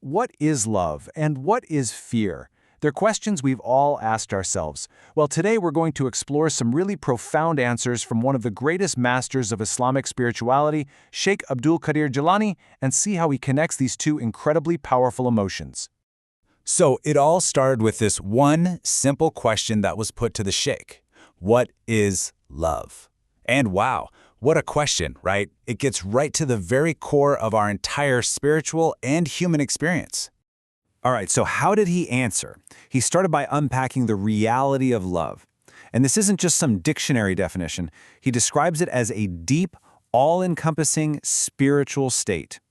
What is love and what is fear? They're questions we've all asked ourselves. Well, today we're going to explore some really profound answers from one of the greatest masters of Islamic spirituality, Sheikh Abdul Qadir Gilani, and see how he connects these two incredibly powerful emotions. So it all started with this one simple question that was put to the Sheikh. What is love? And wow, what a question, right? It gets right to the very core of our entire spiritual and human experience. All right, so how did he answer? He started by unpacking the reality of love. And this isn't just some dictionary definition. He describes it as a deep, all-encompassing spiritual state.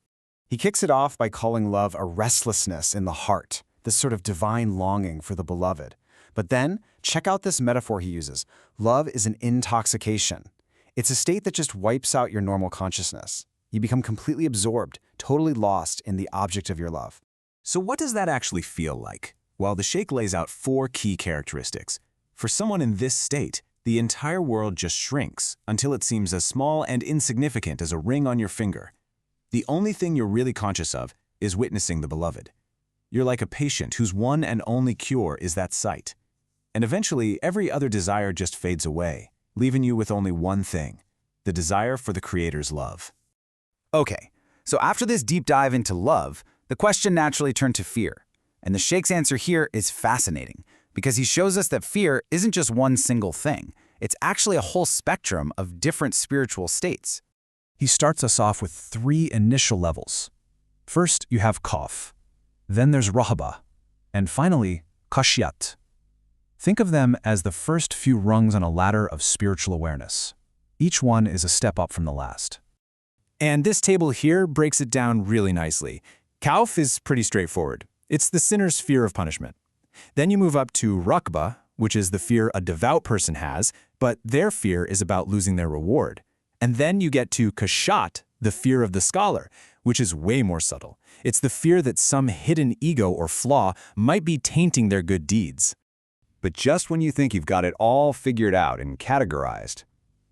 He kicks it off by calling love a restlessness in the heart, this sort of divine longing for the beloved. But then, check out this metaphor he uses. Love is an intoxication. It's a state that just wipes out your normal consciousness. You become completely absorbed, totally lost in the object of your love. So what does that actually feel like? Well, the Sheikh lays out 4 key characteristics. For someone in this state, the entire world just shrinks until it seems as small and insignificant as a ring on your finger. The only thing you're really conscious of is witnessing the beloved. You're like a patient whose one and only cure is that sight. And eventually, every other desire just fades away, leaving you with only one thing, the desire for the Creator's love. Okay, so after this deep dive into love, the question naturally turned to fear. And the Sheikh's answer here is fascinating, because he shows us that fear isn't just one single thing. It's actually a whole spectrum of different spiritual states. He starts us off with 3 initial levels. First, you have khawf. Then there's rahaba. And finally, khashyat. Think of them as the first few rungs on a ladder of spiritual awareness. Each one is a step up from the last. And this table here breaks it down really nicely. Khawf is pretty straightforward. It's the sinner's fear of punishment. Then you move up to rakba, which is the fear a devout person has, but their fear is about losing their reward. And then you get to khashyat, the fear of the scholar, which is way more subtle. It's the fear that some hidden ego or flaw might be tainting their good deeds. But just when you think you've got it all figured out and categorized,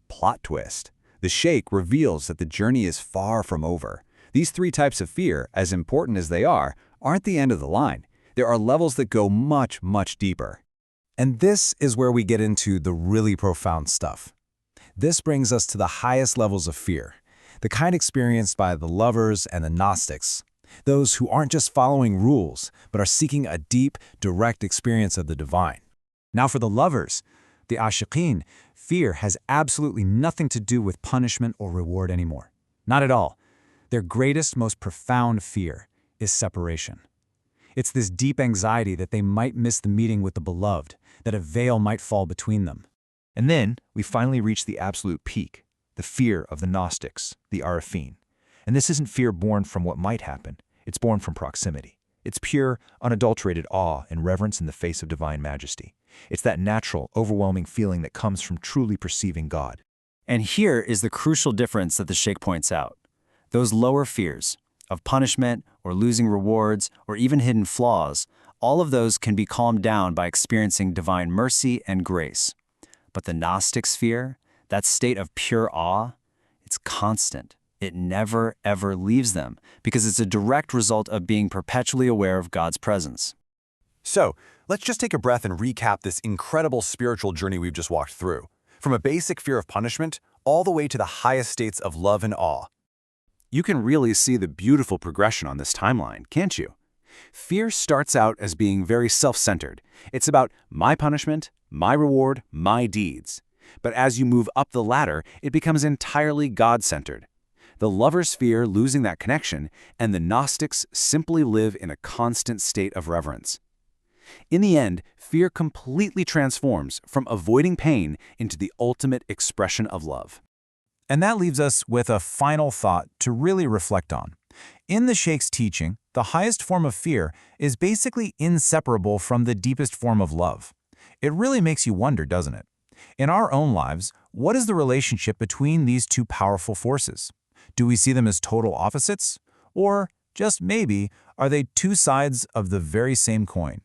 plot twist, the Sheikh reveals that the journey is far from over. These 3 types of fear, as important as they are, aren't the end of the line. There are levels that go much, much deeper. And this is where we get into the really profound stuff. This brings us to the highest levels of fear, the kind experienced by the lovers and the Gnostics, those who aren't just following rules, but are seeking a deep, direct experience of the divine. Now for the lovers, the ashiqeen, fear has absolutely nothing to do with punishment or reward anymore. Not at all. Their greatest, most profound fear is separation. It's this deep anxiety that they might miss the meeting with the beloved, that a veil might fall between them. And then we finally reach the absolute peak, the fear of the Gnostics, the Arifin. And this isn't fear born from what might happen. It's born from proximity. It's pure, unadulterated awe and reverence in the face of divine majesty. It's that natural, overwhelming feeling that comes from truly perceiving God. And here is the crucial difference that the Sheikh points out. Those lower fears of punishment or losing rewards or even hidden flaws, all of those can be calmed down by experiencing divine mercy and grace. But the Gnostic's fear, that state of pure awe, it's constant. It never, ever leaves them because it's a direct result of being perpetually aware of God's presence. So, let's just take a breath and recap this incredible spiritual journey we've just walked through. From a basic fear of punishment, all the way to the highest states of love and awe. You can really see the beautiful progression on this timeline, can't you? Fear starts out as being very self-centered. It's about my punishment, my reward, my deeds. But as you move up the ladder, it becomes entirely God-centered. The lovers fear losing that connection, and the Gnostics simply live in a constant state of reverence. In the end, fear completely transforms from avoiding pain into the ultimate expression of love. And that leaves us with a final thought to really reflect on. In the Sheikh's teaching, the highest form of fear is basically inseparable from the deepest form of love. It really makes you wonder, doesn't it? In our own lives, what is the relationship between these 2 powerful forces? Do we see them as total opposites? Or, just maybe, are they 2 sides of the very same coin?